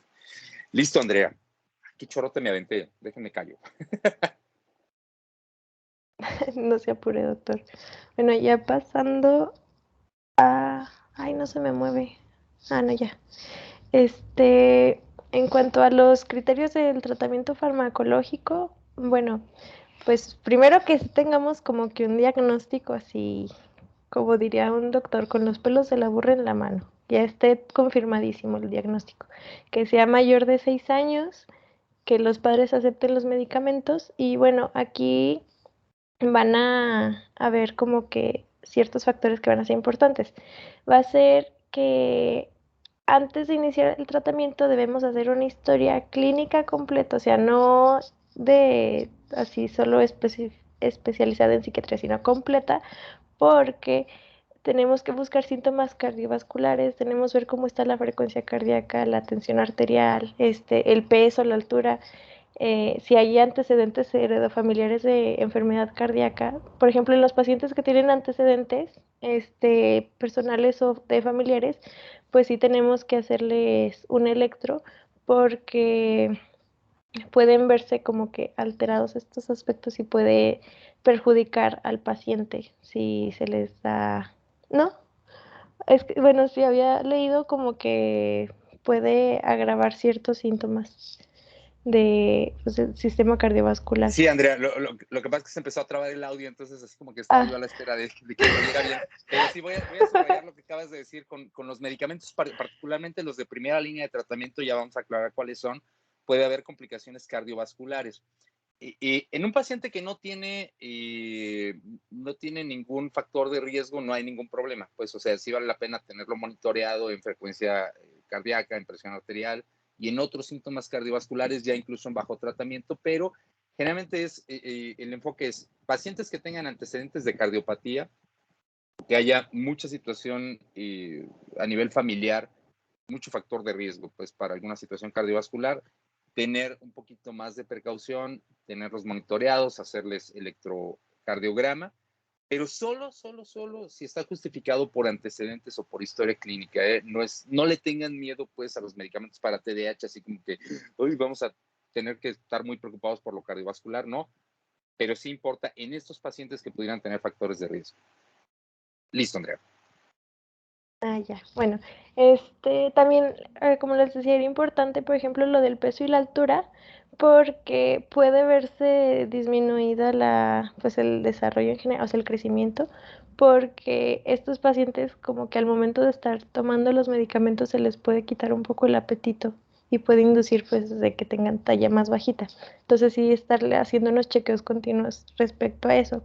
Listo, Andrea. Qué chorote me aventé. Déjenme callo. No se apure, doctor. Bueno, ya pasando a... Ay, no se me mueve. No, ya. En cuanto a los criterios del tratamiento farmacológico, bueno, pues primero que tengamos como que un diagnóstico así, como diría un doctor, con los pelos de la burra en la mano. Ya esté confirmadísimo el diagnóstico. Que sea mayor de 6 años, que los padres acepten los medicamentos y bueno, aquí van a ver como que ciertos factores que van a ser importantes. Va a ser que antes de iniciar el tratamiento debemos hacer una historia clínica completa, o sea, no de así solo especializada en psiquiatría, sino completa, porque tenemos que buscar síntomas cardiovasculares, tenemos que ver cómo está la frecuencia cardíaca, la tensión arterial, el peso, la altura, si hay antecedentes heredofamiliares de enfermedad cardíaca. Por ejemplo, en los pacientes que tienen antecedentes personales o de familiares, pues sí tenemos que hacerles un electro porque pueden verse como que alterados estos aspectos y puede perjudicar al paciente si se les da, ¿no? Es que, bueno, sí había leído como que puede agravar ciertos síntomas pues, del sistema cardiovascular. Sí, Andrea, lo que pasa es que se empezó a trabar el audio, entonces así como que estaba yo a la espera de que me oyera bien. Pero sí, voy a subrayar lo que acabas de decir con los medicamentos, particularmente los de primera línea de tratamiento, ya vamos a aclarar cuáles son. Puede haber complicaciones cardiovasculares. En un paciente que no tiene ningún factor de riesgo, no hay ningún problema. Pues, o sea, sí vale la pena tenerlo monitoreado en frecuencia cardíaca, en presión arterial y en otros síntomas cardiovasculares, ya incluso en bajo tratamiento, pero generalmente el enfoque es pacientes que tengan antecedentes de cardiopatía, que haya mucha situación a nivel familiar, mucho factor de riesgo, pues, para alguna situación cardiovascular, tener un poquito más de precaución, tenerlos monitoreados, hacerles electrocardiograma, pero solo si está justificado por antecedentes o por historia clínica, ¿eh? No le tengan miedo, pues, a los medicamentos para TDAH, así como que hoy vamos a tener que estar muy preocupados por lo cardiovascular, no, pero sí importa en estos pacientes que pudieran tener factores de riesgo. Listo, Andrea. Ya, bueno, también, como les decía, era importante, por ejemplo, lo del peso y la altura, porque puede verse disminuida pues el desarrollo en general, o sea, el crecimiento, porque estos pacientes como que al momento de estar tomando los medicamentos se les puede quitar un poco el apetito y puede inducir pues de que tengan talla más bajita. Entonces sí, estarle haciendo unos chequeos continuos respecto a eso.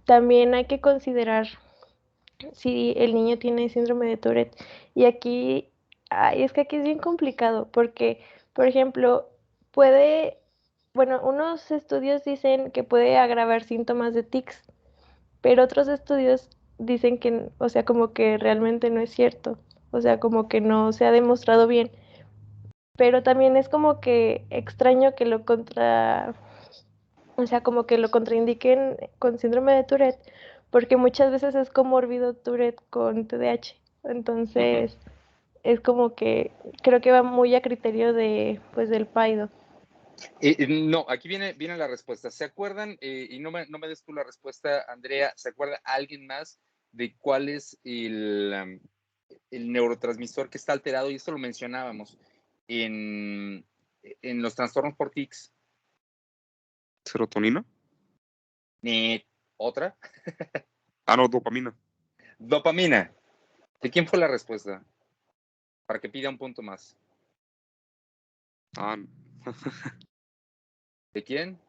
También hay que considerar si el niño tiene síndrome de Tourette. Y aquí, es que aquí es bien complicado porque, por ejemplo, unos estudios dicen que puede agravar síntomas de tics, pero otros estudios dicen que, o sea, como que realmente no es cierto, o sea, como que no se ha demostrado bien. Pero también es como que extraño que o sea, como que lo contraindiquen con síndrome de Tourette, porque muchas veces es comórbido Tourette con TDAH. Entonces, es como que creo que va muy a criterio pues, del PAIDO. No, aquí viene la respuesta. ¿Se acuerdan? Y no me des tú la respuesta, Andrea. ¿Se acuerda alguien más de cuál es el neurotransmisor que está alterado? Y esto lo mencionábamos en los trastornos por tics. ¿Serotonina? ¿Otra? No, dopamina. Dopamina. ¿De quién fue la respuesta? Para que pida un punto más. No. ¿De quién?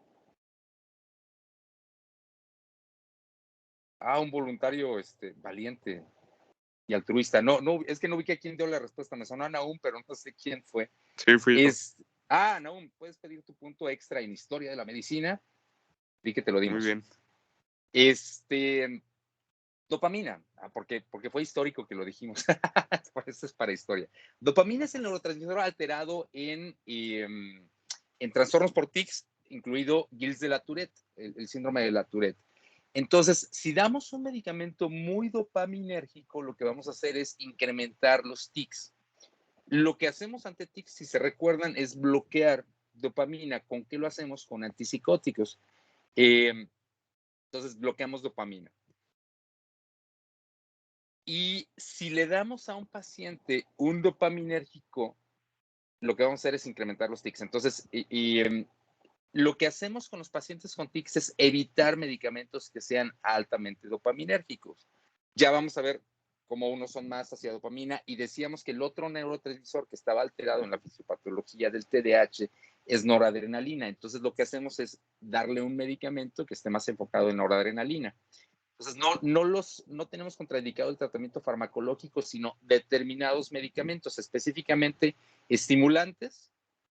Un voluntario valiente y altruista. No, es que no vi que quién dio la respuesta. Me sonó a Nahum, pero no sé quién fue. Sí, fui yo. Nahum, puedes pedir tu punto extra en historia de la medicina. Vi que te lo dimos. Muy bien. Dopamina, porque fue histórico que lo dijimos. Por eso es para historia. Dopamina es el neurotransmisor alterado en trastornos por tics, incluido Gilles de la Tourette, el síndrome de la Tourette. Entonces, si damos un medicamento muy dopaminérgico, lo que vamos a hacer es incrementar los tics. Lo que hacemos ante tics, si se recuerdan, es bloquear dopamina. ¿Con qué lo hacemos? Con antipsicóticos. Entonces, bloqueamos dopamina. Y si le damos a un paciente un dopaminérgico, lo que vamos a hacer es incrementar los tics. Entonces, lo que hacemos con los pacientes con tics es evitar medicamentos que sean altamente dopaminérgicos. Ya vamos a ver cómo unos son más hacia dopamina, y decíamos que el otro neurotransmisor que estaba alterado en la fisiopatología del TDAH es noradrenalina. Entonces, lo que hacemos es darle un medicamento que esté más enfocado en noradrenalina. Entonces, no tenemos contraindicado el tratamiento farmacológico, sino determinados medicamentos, específicamente estimulantes.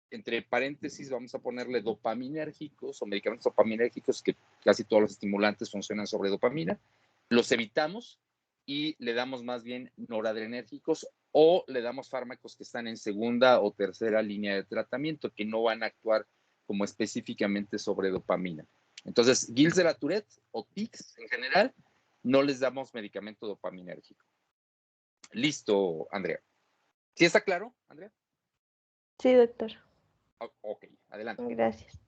Entre paréntesis, vamos a ponerle dopaminérgicos o medicamentos dopaminérgicos, que casi todos los estimulantes funcionan sobre dopamina. Los evitamos y le damos más bien noradrenérgicos, o le damos fármacos que están en segunda o tercera línea de tratamiento, que no van a actuar como específicamente sobre dopamina. Entonces, Gilles de la Tourette o tics en general, no les damos medicamento dopaminérgico. Listo, Andrea. ¿Sí está claro, Andrea? Sí, doctor. Ok, adelante. Gracias.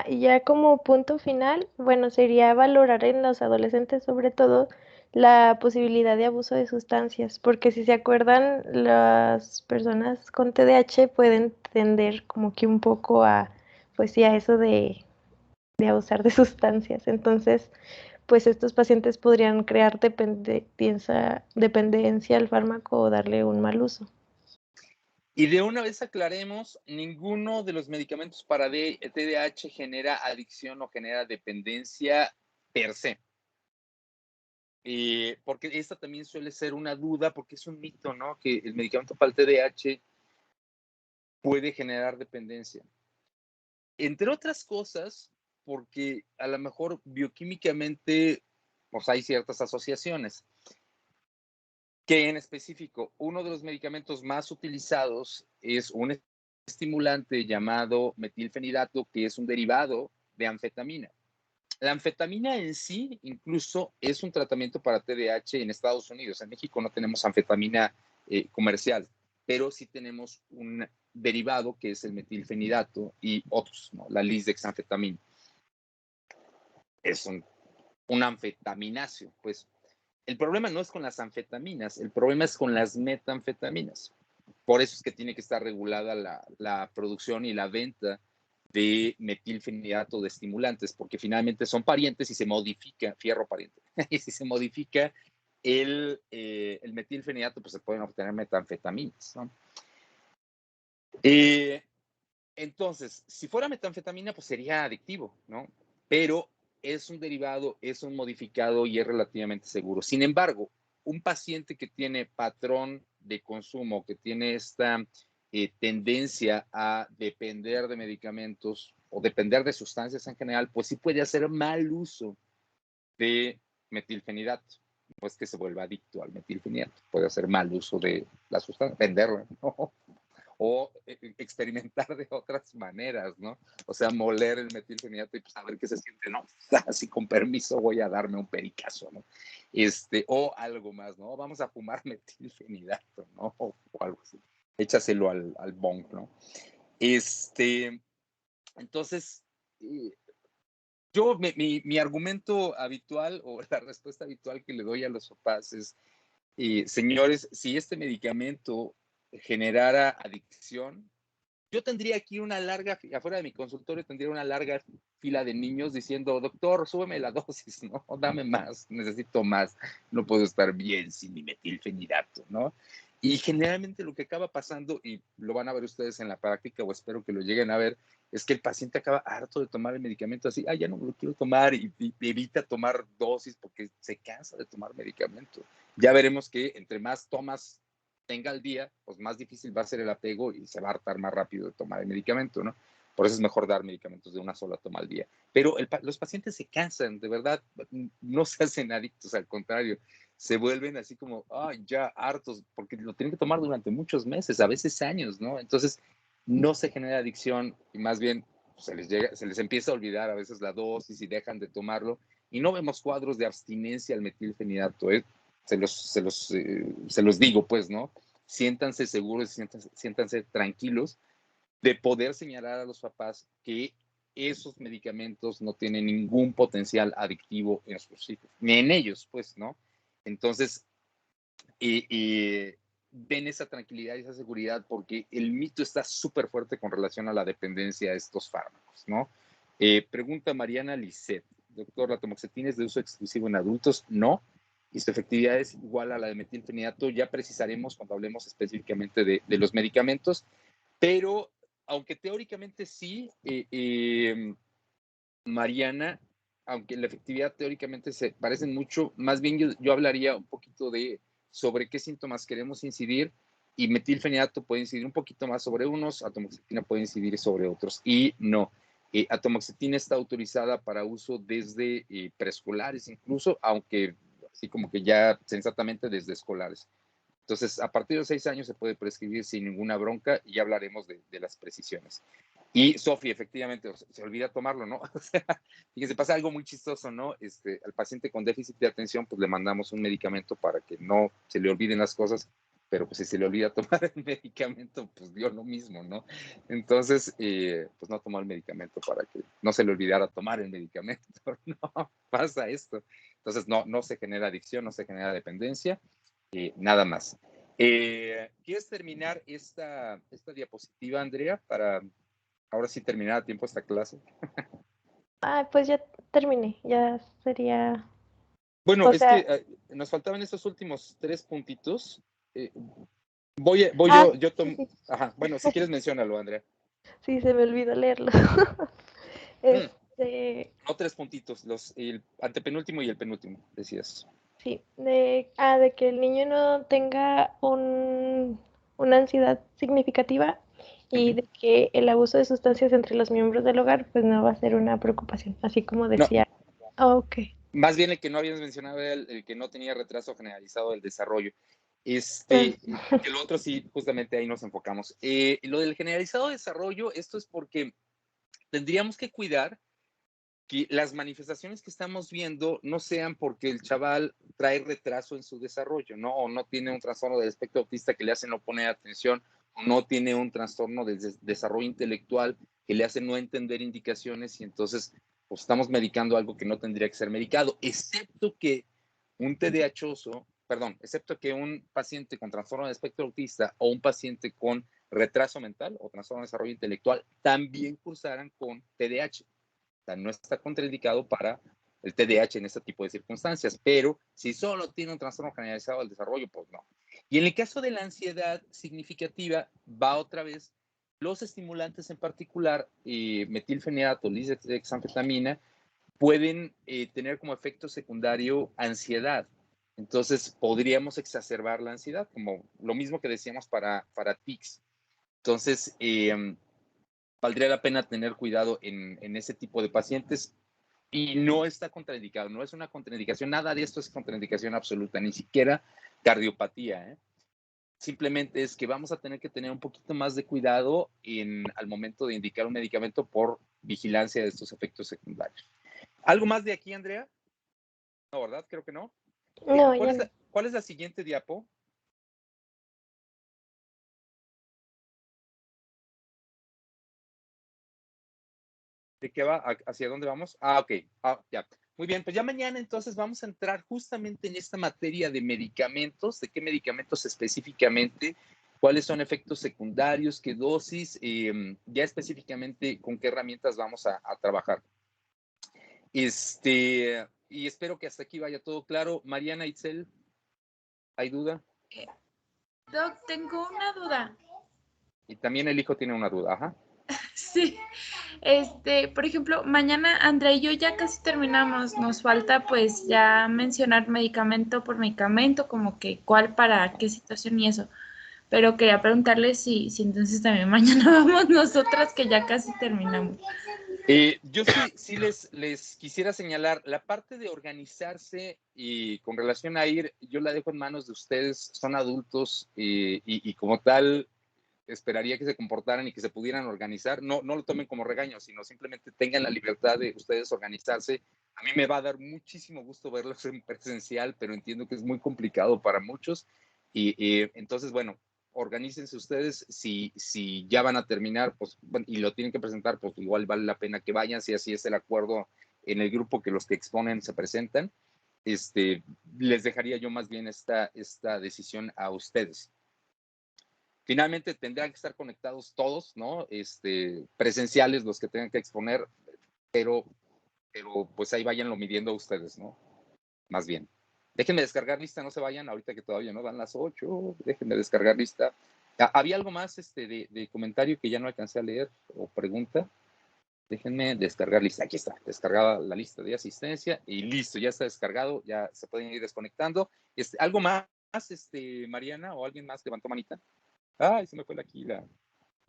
Y ya como punto final, bueno, sería valorar en los adolescentes sobre todo la posibilidad de abuso de sustancias, porque si se acuerdan, las personas con TDAH pueden tender como que un poco pues sí, a eso de abusar de sustancias. Entonces, pues estos pacientes podrían crear dependencia al fármaco o darle un mal uso. Y de una vez aclaremos, ninguno de los medicamentos para TDAH genera adicción o genera dependencia per se. Porque esta también suele ser una duda, porque es un mito, ¿no? Que el medicamento para el TDAH puede generar dependencia. Entre otras cosas, porque a lo mejor bioquímicamente pues hay ciertas asociaciones. Que en específico, uno de los medicamentos más utilizados es un estimulante llamado metilfenidato, que es un derivado de anfetamina. La anfetamina en sí incluso es un tratamiento para TDAH en Estados Unidos. En México no tenemos anfetamina comercial, pero sí tenemos un derivado que es el metilfenidato y otros, ¿no? La lisdexanfetamina. Es un anfetamináceo, pues. El problema no es con las anfetaminas, el problema es con las metanfetaminas. Por eso es que tiene que estar regulada la producción y la venta de metilfenidato de estimulantes, porque finalmente son parientes y se modifica, fierro pariente, y si se modifica el metilfenidato, pues se pueden obtener metanfetaminas, ¿no? Entonces, si fuera metanfetamina, pues sería adictivo, ¿no? Pero es un derivado, es un modificado y es relativamente seguro. Sin embargo, un paciente que tiene patrón de consumo, que tiene esta tendencia a depender de medicamentos o depender de sustancias en general, pues sí puede hacer mal uso de metilfenidato. No es que se vuelva adicto al metilfenidato, puede hacer mal uso de la sustancia, venderla, ¿no? O experimentar de otras maneras, ¿no? O sea, moler el metilfenidato y pues a ver qué se siente, ¿no? Así con permiso voy a darme un pericazo, ¿no? O algo más, ¿no? Vamos a fumar metilfenidato, ¿no? O algo así. Échaselo al bong, ¿no? Entonces, mi argumento habitual o la respuesta habitual que le doy a los papás es, señores, si este medicamento generara adicción, yo tendría aquí una larga, afuera de mi consultorio tendría una larga fila de niños diciendo, doctor, súbeme la dosis, ¿no? Dame más, necesito más, no puedo estar bien sin mi metilfenidato, ¿no? Y generalmente lo que acaba pasando, y lo van a ver ustedes en la práctica, o espero que lo lleguen a ver, es que el paciente acaba harto de tomar el medicamento así, ya no me lo quiero tomar, y evita tomar dosis porque se cansa de tomar medicamento. Ya veremos que entre más tomas tenga al día, pues más difícil va a ser el apego y se va a hartar más rápido de tomar el medicamento, ¿no? Por eso es mejor dar medicamentos de una sola toma al día. Pero los pacientes se cansan, de verdad, no se hacen adictos, al contrario, se vuelven así como, ya hartos, porque lo tienen que tomar durante muchos meses, a veces años, ¿no? Entonces, no se genera adicción y más bien se les empieza a olvidar a veces la dosis y dejan de tomarlo. Y no vemos cuadros de abstinencia al metilfenidato, ¿eh? Se los digo, pues, ¿no? Siéntanse seguros, siéntanse tranquilos de poder señalar a los papás que esos medicamentos no tienen ningún potencial adictivo en sus hijos, ni en ellos, pues, ¿no? Entonces, ven esa tranquilidad y esa seguridad porque el mito está súper fuerte con relación a la dependencia de estos fármacos, ¿no? Pregunta Mariana Lisset, doctor, ¿la tamoxetina es de uso exclusivo en adultos? No, y su efectividad es igual a la de metilfenidato, ya precisaremos cuando hablemos específicamente de los medicamentos, pero aunque teóricamente sí, Mariana, aunque la efectividad teóricamente se parecen mucho, más bien yo hablaría un poquito de sobre qué síntomas queremos incidir, y metilfenidato puede incidir un poquito más sobre unos, atomoxetina puede incidir sobre otros, y no. Atomoxetina está autorizada para uso desde preescolares incluso, aunque así como que ya sensatamente desde escolares. Entonces, a partir de 6 años se puede prescribir sin ninguna bronca y ya hablaremos de las precisiones. Y Sofi, efectivamente, se olvida tomarlo, ¿no? O sea, fíjense, pasa algo muy chistoso, ¿no? Al paciente con déficit de atención, pues le mandamos un medicamento para que no se le olviden las cosas, pero pues si se le olvida tomar el medicamento, pues dio lo mismo, ¿no? Entonces, pues no tomó el medicamento para que no se le olvidara tomar el medicamento, ¿no? Pasa esto. Entonces, no se genera adicción, no se genera dependencia, nada más. ¿Quieres terminar esta diapositiva, Andrea, para ahora sí terminar a tiempo esta clase? Pues ya terminé, ya sería... Bueno, O es sea, que nos faltaban estos últimos 3 puntitos. Voy yo tomo... sí, Ajá, bueno, si quieres menciónalo, Andrea. sí, se me olvidó leerlo. No 3 puntitos, el antepenúltimo y el penúltimo, decías. Sí, de que el niño no tenga una ansiedad significativa y de que el abuso de sustancias entre los miembros del hogar pues no va a ser una preocupación, así como decía. No, Ok. más bien el que no habías mencionado era el que no tenía retraso generalizado del desarrollo. Porque lo otro sí, justamente ahí nos enfocamos. Lo del generalizado desarrollo, esto es porque tendríamos que cuidar que las manifestaciones que estamos viendo no sean porque el chaval trae retraso en su desarrollo, ¿no? O no tiene un trastorno del espectro autista que le hace no poner atención, o no tiene un trastorno del desarrollo intelectual que le hace no entender indicaciones y entonces pues, estamos medicando algo que no tendría que ser medicado, excepto que un TDAHoso, excepto que un paciente con trastorno del espectro autista o un paciente con retraso mental o trastorno de desarrollo intelectual también cursaran con TDAH. O sea, no está contraindicado para el TDAH en este tipo de circunstancias, pero si solo tiene un trastorno generalizado del desarrollo, pues no. Y en el caso de la ansiedad significativa, va otra vez los estimulantes en particular, metilfenidato, lisdexanfetamina, pueden tener como efecto secundario ansiedad. Entonces, podríamos exacerbar la ansiedad, como lo mismo que decíamos para tics. Entonces, valdría la pena tener cuidado en ese tipo de pacientes y no está contraindicado, no es una contraindicación, nada de esto es contraindicación absoluta, ni siquiera cardiopatía, ¿eh? Simplemente es que vamos a tener que tener un poquito más de cuidado al momento de indicar un medicamento por vigilancia de estos efectos secundarios. ¿Algo más de aquí, Andrea? No, ¿verdad? Creo que no. No, ¿Cuál, ya es no. la, ¿Cuál es la siguiente diapo? ¿De qué va? ¿Hacia dónde vamos? Ah, ok. Ah, ya. Muy bien, pues ya mañana entonces vamos a entrar justamente en esta materia de medicamentos, de qué medicamentos específicamente, cuáles son efectos secundarios, qué dosis, ya específicamente con qué herramientas vamos a trabajar. Y espero que hasta aquí vaya todo claro. Mariana, Itzel, ¿hay duda? Doc, tengo una duda. Y también el hijo tiene una duda, ajá. Sí, por ejemplo, mañana Andrea y yo ya casi terminamos. Nos falta pues ya mencionar medicamento por medicamento, como que cuál para qué situación y eso. Pero quería preguntarle si entonces también mañana vamos nosotras que ya casi terminamos. Yo sí les quisiera señalar la parte de organizarse y con relación a ir, yo la dejo en manos de ustedes, son adultos y como tal esperaría que se comportaran y que se pudieran organizar. No lo tomen como regaño, sino simplemente tengan la libertad de ustedes organizarse. A mí me va a dar muchísimo gusto verlos en presencial, pero entiendo que es muy complicado para muchos. Entonces, bueno, organícense ustedes. Si ya van a terminar pues, y lo tienen que presentar, pues igual vale la pena que vayan, si así es el acuerdo en el grupo que los que exponen se presentan. Les dejaría yo más bien esta decisión a ustedes. Finalmente tendrán que estar conectados todos, ¿no? Presenciales los que tengan que exponer, pero pues ahí váyanlo midiendo ustedes, ¿no? Más bien. Déjenme descargar lista, no se vayan ahorita que todavía no dan las 8, déjenme descargar lista. ¿Había algo más de comentario que ya no alcancé a leer o pregunta? Déjenme descargar lista. Aquí está, descargada la lista de asistencia y listo, ya está descargado, ya se pueden ir desconectando. ¿Algo más, Mariana, o alguien más levantó manita? Ay, se me fue aquí la...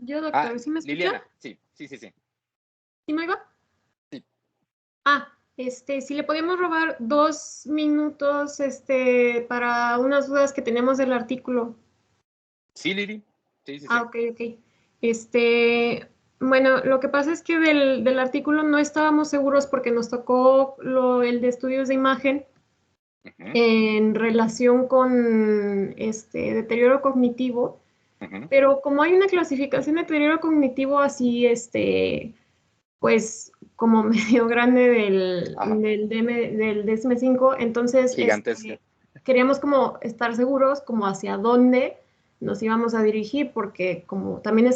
Yo, doctor, ¿sí me escucha? Liliana, sí. ¿Sí me oiga? Sí. Si le podíamos robar 2 minutos, para unas dudas que tenemos del artículo. Sí, Lili. Sí. Ok. Bueno, lo que pasa es que del artículo no estábamos seguros porque nos tocó el de estudios de imagen en relación con deterioro cognitivo, pero como hay una clasificación de deterioro cognitivo así, pues como medio grande del DSM-5, entonces gigantesca. queríamos como estar seguros como hacia dónde nos íbamos a dirigir, porque como también